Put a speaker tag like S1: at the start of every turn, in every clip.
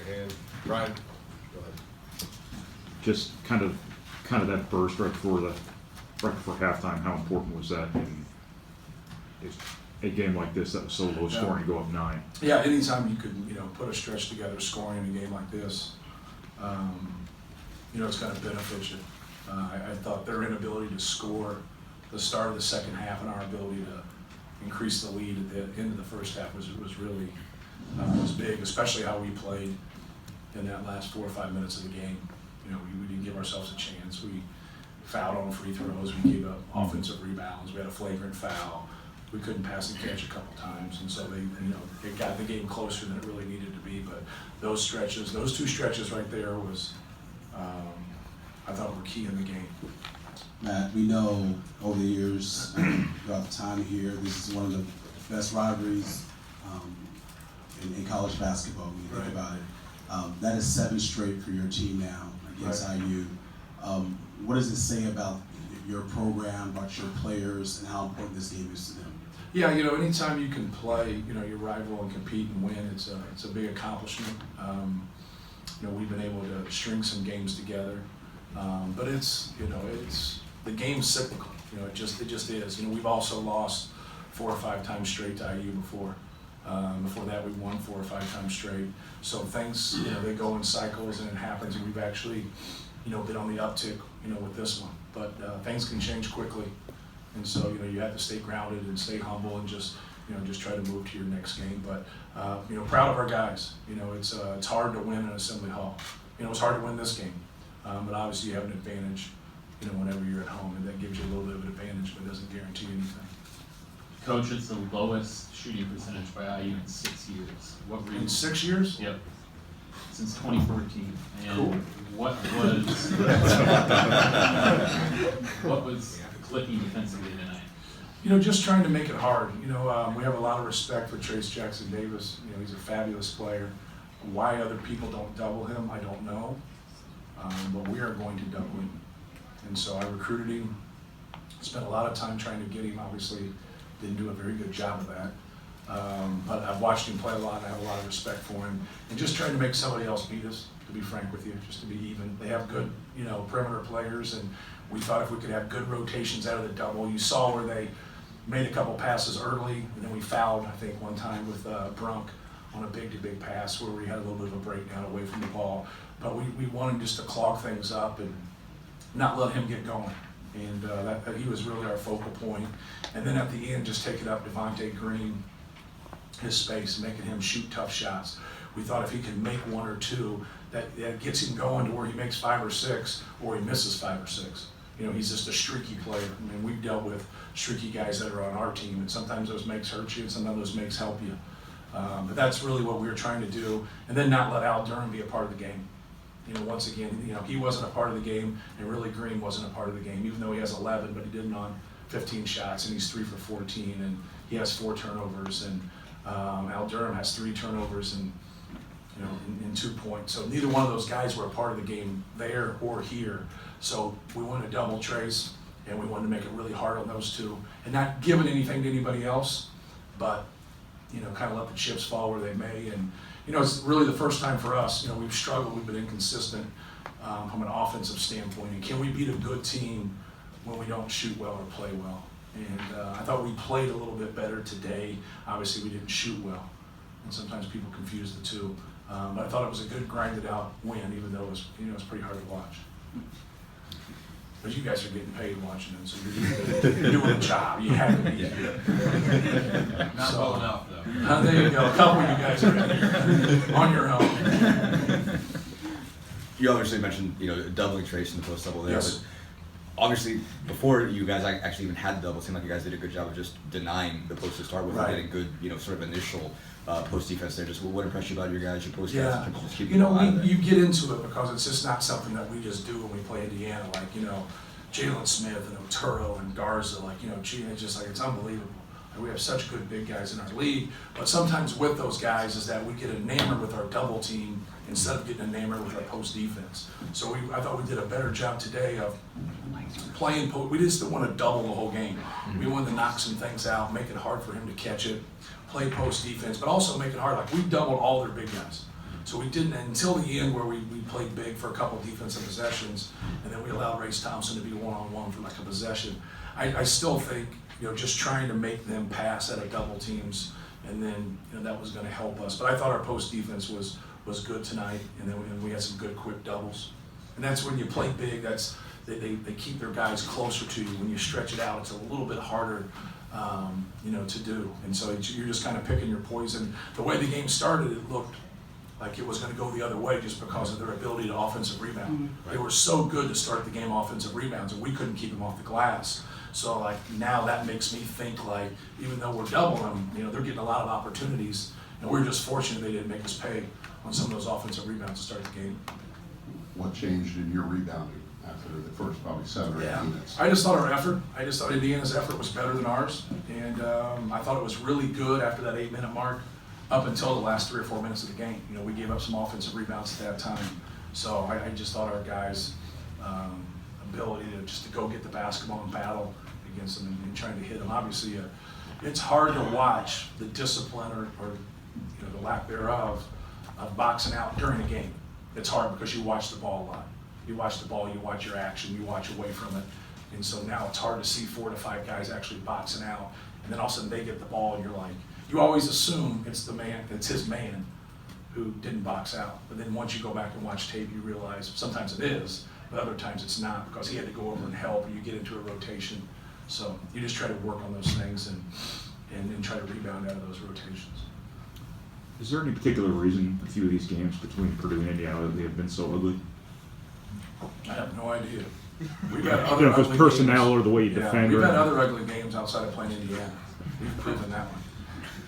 S1: your hand. Brian, go ahead.
S2: Just kind of that burst right before halftime. How important was that in a game like this that was so low scoring to go up 9?
S3: Yeah, anytime you could put a stretch together scoring in a game like this, it's going to benefit you. I thought their inability to score the start of the second half and our ability to increase the lead at the end of the first half was really was big, especially how we played in that last 4 or 5 minutes of the game. We didn't give ourselves a chance. We fouled on free throws. We gave up offensive rebounds. We had a flagrant foul. We couldn't pass and catch a couple times, and so they got the game closer than it really needed to be. But those two stretches right there was, I thought were key in the game.
S4: Matt, we know over the years, throughout the time here, this is one of the best rivalries in college basketball when you think about it. That is 7 straight for your team now against IU. What does it say about your program, about your players, and how important this game is to them?
S3: Yeah, anytime you can play, your rival and compete and win, it's a big accomplishment. We've been able to string some games together, but it's the game's cyclical. It just is. We've also lost 4 or 5 times straight to IU before. Before that, we won 4 or 5 times straight. So things, they go in cycles, and it happens. And we've actually, been on the uptick, with this one. But things can change quickly, and so you have to stay grounded and stay humble and just try to move to your next game. But proud of our guys. It's hard to win in Assembly Hall. It's hard to win this game, but obviously you have an advantage, whenever you're at home, and that gives you a little bit of an advantage, but it doesn't guarantee anything.
S5: Coach, it's the lowest shooting percentage by IU in 6 years. What reason?
S3: In 6 years?
S5: Yep. Since 2014. And
S3: Cool.
S5: What was clicking defensively tonight?
S3: Just trying to make it hard. We have a lot of respect for Trace Jackson Davis. He's a fabulous player. Why other people don't double him, I don't know. But we are going to double him. And so I recruited him, spent a lot of time trying to get him. Obviously, didn't do a very good job of that. But I've watched him play a lot, and I have a lot of respect for him. And just trying to make somebody else beat us, to be frank with you, just to be even. They have good, perimeter players, and we thought if we could have good rotations out of the double. You saw where they made a couple passes early, and then we fouled, I think, one time with Brunk on a big-to-big pass where we had a little bit of a breakdown away from the ball. But we wanted just to clog things up and not let him get going. And he was really our focal point. And then at the end, just taking up Devontae Green, his space, making him shoot tough shots. We thought if he could make 1 or 2, that gets him going to where he makes 5 or 6, or he misses 5 or 6. He's just a streaky player. We've dealt with streaky guys that are on our team, and sometimes those makes hurt you, and sometimes those makes help you. But that's really what we were trying to do, and then not let Al Durham be a part of the game. Once again, he wasn't a part of the game, and really Green wasn't a part of the game, even though he has 11, but he didn't on 15 shots, and he's 3 for 14, and he has 4 turnovers, and Al Durham has 3 turnovers and in 2 points. So neither one of those guys were a part of the game there or here. So we wanted to double Trace, and we wanted to make it really hard on those two, and not giving anything to anybody else, but kind of let the chips fall where they may. And it's really the first time for us. We've struggled, we've been inconsistent from an offensive standpoint. And can we beat a good team when we don't shoot well or play well? And I thought we played a little bit better today. Obviously, we didn't shoot well, and sometimes people confuse the two. But I thought it was a good grinded out win, even though it was pretty hard to watch. But you guys are getting paid watching it, so you're doing a job. You have to be here.
S1: Not
S3: So,
S1: well enough, though.
S3: There you go. A couple of you guys are in here on your own.
S6: You obviously mentioned, doubling Trace in the post double there.
S3: Yes.
S6: But obviously, before you guys actually even had the double, it seemed like you guys did a good job of just denying the post to start with,
S3: Right.
S6: and getting good, sort of initial post defense there. Just what impressed you about your guys, your post
S3: Yeah,
S6: guys, in terms of just keeping them out of there?
S3: you get into it because it's just not something that we just do when we play Indiana. Like, Jalen Smith and Oturo and Garza, it's just it's unbelievable. We have such good big guys in our league, but sometimes with those guys is that we get enamored with our double team instead of getting enamored with our post defense. So I thought we did a better job today of playing post. We just didn't want to double the whole game. We wanted to knock some things out, make it hard for him to catch it, play post defense, but also make it hard. Like, we doubled all their big guys. So we didn't until the end where we played big for a couple defensive possessions, and then we allowed Race Thompson to be one-on-one for like a possession. I still think, just trying to make them pass out of double teams, and then that was going to help us. But I thought our post defense was good tonight, and then we had some good quick doubles. And that's when you play big. They keep their guys closer to you. When you stretch it out, it's a little bit harder, to do. And so you're just kind of picking your poison. The way the game started, it looked like it was going to go the other way just because of their ability to offensive rebound.
S4: Mm-hmm.
S3: They were so good to start the game offensive rebounds, and we couldn't keep them off the glass. So like now that makes me think like even though we're doubling them, they're getting a lot of opportunities, and we're just fortunate they didn't make us pay on some of those offensive rebounds to start the game.
S1: What changed in your rebounding after the first probably 7 or 8 minutes?
S3: I just thought our effort, Indiana's effort was better than ours, and I thought it was really good after that 8-minute mark up until the last 3 or 4 minutes of the game. We gave up some offensive rebounds at that time, so I just thought our guys' ability to go get the basketball and battle against them and trying to hit them. Obviously, it's hard to watch the discipline or the lack thereof of boxing out during a game. It's hard because you watch the ball a lot. You watch the ball, you watch your action, you watch away from it. And so now it's hard to see 4 to 5 guys actually boxing out. And then all of a sudden they get the ball and you're like, you always assume it's his man who didn't box out. But then once you go back and watch tape, you realize sometimes it is, but other times it's not because he had to go over and help, and you get into a rotation. So you just try to work on those things and try to rebound out of those rotations.
S2: Is there any particular reason a few of these games between Purdue and Indiana they have been so ugly?
S3: I have no idea. We've had other
S2: You know, if it's
S3: ugly
S2: personnel
S3: games.
S2: or the way you defend.
S3: We've
S2: or
S3: had other ugly games outside of playing Indiana. We've proven that one.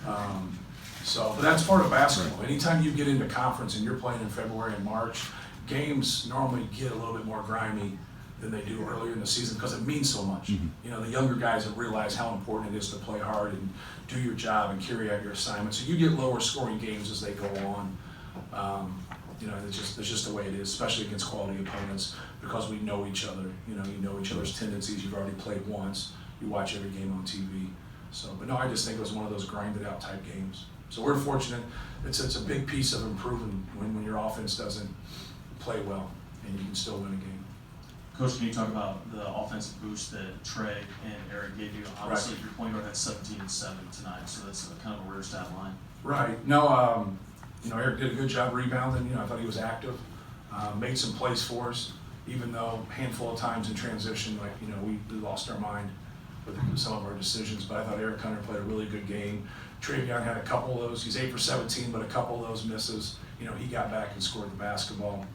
S3: But that's part of basketball. Anytime you get into conference and you're playing in February and March, games normally get a little bit more grimy than they do earlier in the season because it means so much.
S2: Mm-hmm.
S3: The younger guys have realized how important it is to play hard and do your job and carry out your assignment. So you get lower scoring games as they go on. It's just the way it is, especially against quality opponents because we know each other. You know each other's tendencies. You've already played once. You watch every game on TV. But no, I just think it was one of those grinded out type games. So we're fortunate. It's a big piece of improving when your offense doesn't play well and you can still win a game.
S7: Coach, can you talk about the offensive boost that Trey and Eric gave you? Obviously, your point guard had 17 and 7 tonight, so that's kind of a rare stat line.
S3: Right. No, Eric did a good job rebounding. I thought he was active, made some plays for us, even though a handful of times in transition, we lost our mind with some of our decisions. But I thought Eric Hunter played a really good game. Travion had a couple of those. He's 8 for 17, but a couple of those misses. He got back and scored the basketball.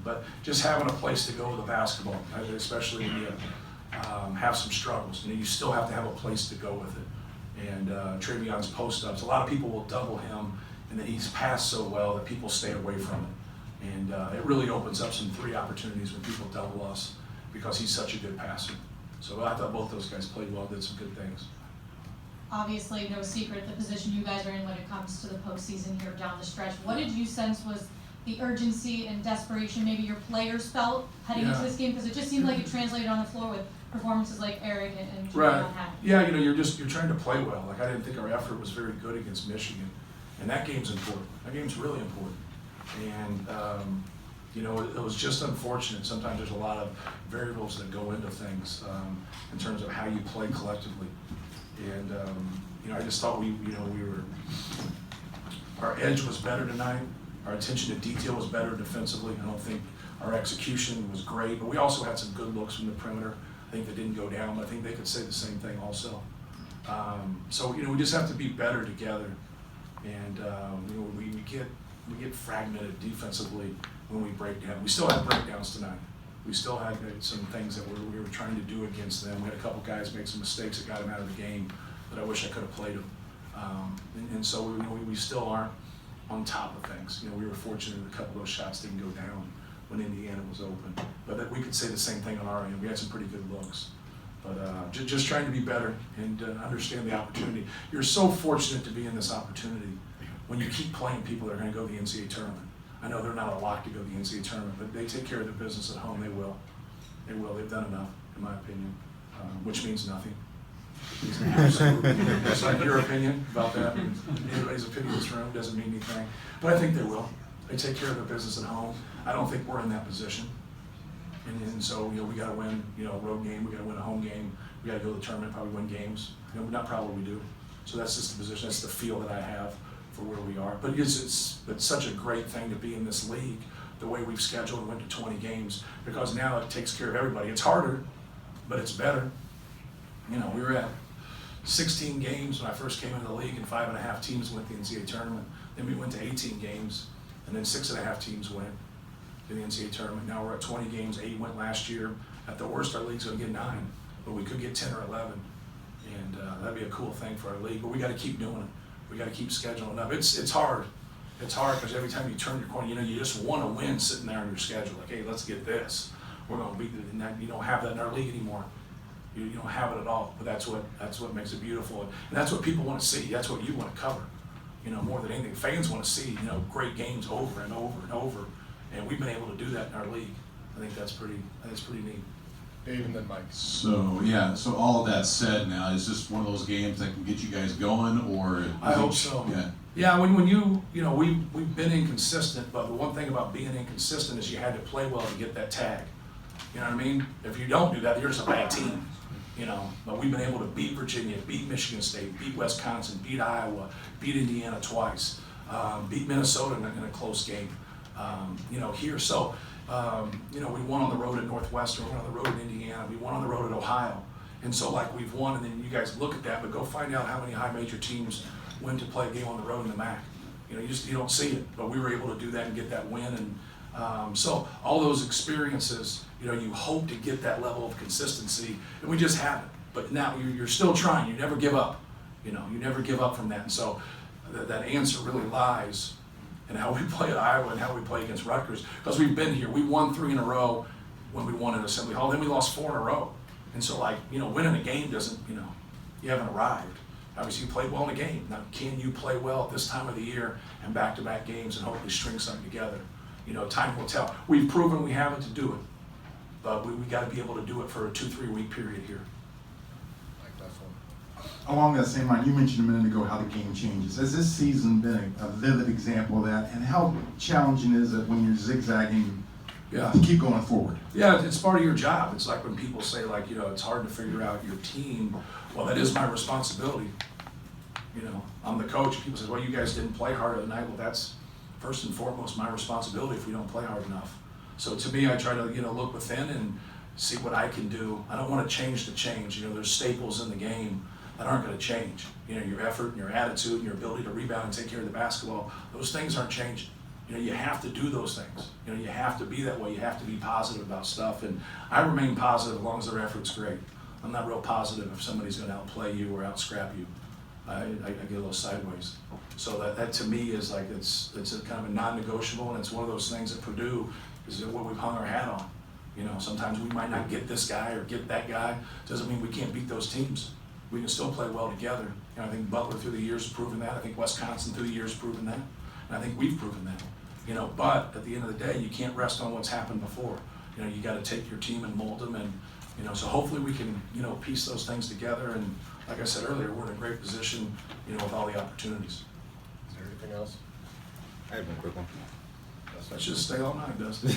S3: But just having a place to go with the basketball, especially when you have some struggles, you still have to have a place to go with it. And Travion's post-ups, a lot of people will double him, and then he's passed so well that people stay away from it. And it really opens up some 3 opportunities when people double us because he's such a good passer. So I thought both those guys played well, did some good things.
S8: Obviously, no secret the position you guys are in when it comes to the postseason here down the stretch. What did you sense was the urgency and desperation maybe your players felt heading into this game? Because it just seemed like it translated on the floor with performances like Eric and Travion had.
S3: Yeah, you're trying to play well. Like I didn't think our effort was very good against Michigan, and that game's important. That game's really important. And it was just unfortunate. Sometimes there's a lot of variables that go into things in terms of how you play collectively. And I just thought our edge was better tonight. Our attention to detail was better defensively. I don't think our execution was great, but we also had some good looks from the perimeter. I think they didn't go down, but I think they could say the same thing also. So we just have to be better together. And we get fragmented defensively when we break down. We still had breakdowns tonight. We still had some things that we were trying to do against them. We had a couple guys make some mistakes that got them out of the game, but I wish I could have played them. And so we still aren't on top of things. We were fortunate that a couple of those shots didn't go down when Indiana was open. But that we could say the same thing on our end. We had some pretty good looks. But just trying to be better and understand the opportunity. You're so fortunate to be in this opportunity when you keep playing people that are going to go to the NCAA tournament. I know they're not a lock to go to the NCAA tournament, but they take care of their business at home. They will. They've done enough, in my opinion, which means nothing. Absolutely. That's like your opinion about that. Anybody's opinion in this room doesn't mean anything. But I think they will. They take care of their business at home. I don't think we're in that position. And so, we gotta win, a road game, we gotta win a home game, we gotta go to the tournament, probably win games. Not probably, we do. So that's just the position, that's the feel that I have for where we are. But it's such a great thing to be in this league, the way we've scheduled and went to 20 games, because now it takes care of everybody. It's harder, but it's better. We were at 16 games when I first came into the league, and 5.5 teams went to the NCAA tournament. Then we went to 18 games, and then 6.5 teams went to the NCAA tournament. Now we're at 20 games, 8 went last year. At the worst, our league's gonna get 9, but we could get 10 or 11. And that'd be a cool thing for our league, but we gotta keep doing it. We gotta keep scheduling up. It's hard. It's hard because every time you turn your corner, you just wanna win sitting there on your schedule. Like, hey, let's get this. We're gonna beat it, and you don't have that in our league anymore. You don't have it at all, but that's what makes it beautiful. And that's what people wanna see. That's what you wanna cover. More than anything, fans wanna see, great games over and over and over. And we've been able to do that in our league. I think that's pretty neat.
S9: Dave and then Mike.
S1: So, so all of that said now, is this one of those games that can get you guys going, or?
S3: I hope so.
S1: Yeah.
S3: Yeah, when we've been inconsistent, but the one thing about being inconsistent is you had to play well to get that tag. You know what I mean? If you don't do that, you're just a bad team. But we've been able to beat Virginia, beat Michigan State, beat Wisconsin, beat Iowa, beat Indiana twice, beat Minnesota in a close game. Here. So, we won on the road at Northwestern, we won on the road in Indiana, we won on the road at Ohio. And so, we've won, and then you guys look at that, but go find out how many high major teams win to play a game on the road in the MAC. You don't see it, but we were able to do that and get that win. And so all those experiences, you hope to get that level of consistency, and we just haven't. But now you're still trying. You never give up. You never give up from that. And so that answer really lies and how we play at Iowa and how we play against Rutgers, because we've been here. We won 3 in a row when we won at Assembly Hall, then we lost 4 in a row. And so winning a game doesn't, you haven't arrived. Obviously you played well in a game. Now, can you play well at this time of the year and back-to-back games and hopefully string something together? Time will tell. We've proven we have it to do it, but we got to be able to do it for a 2-3 week period here.
S10: Along that same line, you mentioned a minute ago how the game changes. Has this season been a vivid example of that? And how challenging is it when you're zigzagging to keep going forward?
S3: Yeah, it's part of your job. It's like when people say, it's hard to figure out your team. Well, that is my responsibility. I'm the coach. People say, well, you guys didn't play hard tonight. Well, that's first and foremost my responsibility if we don't play hard enough. So to me, I try to look within and see what I can do. I don't want to change the change. There's staples in the game that aren't going to change. Your effort and your attitude and your ability to rebound and take care of the basketball, those things aren't changing. You have to do those things. You have to be that way. You have to be positive about stuff. And I remain positive as long as their effort's great. I'm not real positive if somebody's going to outplay you or outscrap you. I get a little sideways. So that to me is it's a kind of a non-negotiable, and it's one of those things at Purdue is what we've hung our hat on. Sometimes we might not get this guy or get that guy. Doesn't mean we can't beat those teams. We can still play well together. I think Butler through the years has proven that. I think Wisconsin through the years has proven that. And I think we've proven that. But at the end of the day, you can't rest on what's happened before. You got to take your team and mold them, and so hopefully we can piece those things together. And like I said earlier, we're in a great position, with all the opportunities.
S9: Is there anything else?
S6: I have one quick one.
S3: Let's just stay all night, Dustin.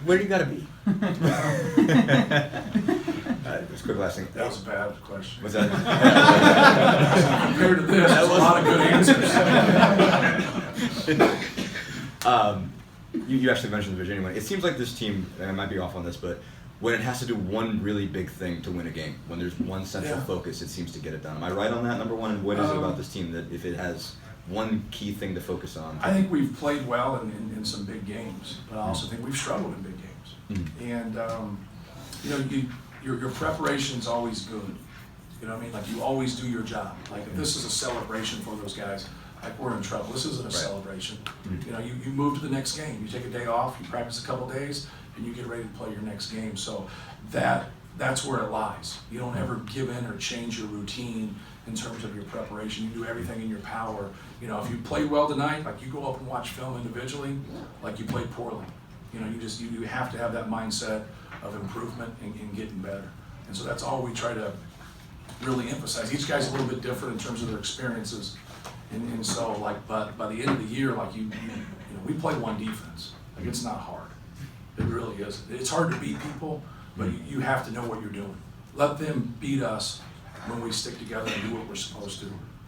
S6: Where do you gotta be? Just quick last thing.
S3: That was a bad question.
S6: Was that?
S3: Compared to this, there's a lot of good answers.
S6: You actually mentioned the Virginia one. It seems like this team, and I might be off on this, but when it has to do one really big thing to win a game, when there's one central focus, it seems to get it done. Am I right on that, number one? And what is it about this team that if it has one key thing to focus on?
S3: I think we've played well in some big games, but I also think we've struggled in big games. And your preparation's always good. You know what I mean? You always do your job. If this is a celebration for those guys, we're in trouble. This isn't a celebration. You move to the next game. You take a day off, you practice a couple days, and you get ready to play your next game. So that's where it lies. You don't ever give in or change your routine in terms of your preparation. You do everything in your power. If you played well tonight, you go up and watch film individually, you played poorly. You have to have that mindset of improvement and getting better. And so that's all we try to really emphasize. Each guy's a little bit different in terms of their experiences. And so like, but by the end of the year, like you know, we play one defense. Like it's not hard. It really is. It's hard to beat people, but you have to know what you're doing. Let them beat us when we stick together and do what we're supposed to.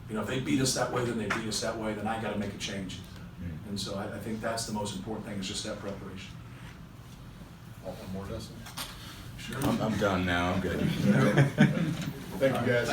S3: You know, if they beat us that way, then they beat us that way, then I gotta make a change. And so I think that's the most important thing, is just that preparation.
S9: Want one more, Dustin?
S3: Sure.
S6: I'm done now. I'm good.
S9: Thank you, guys.
S3: Thank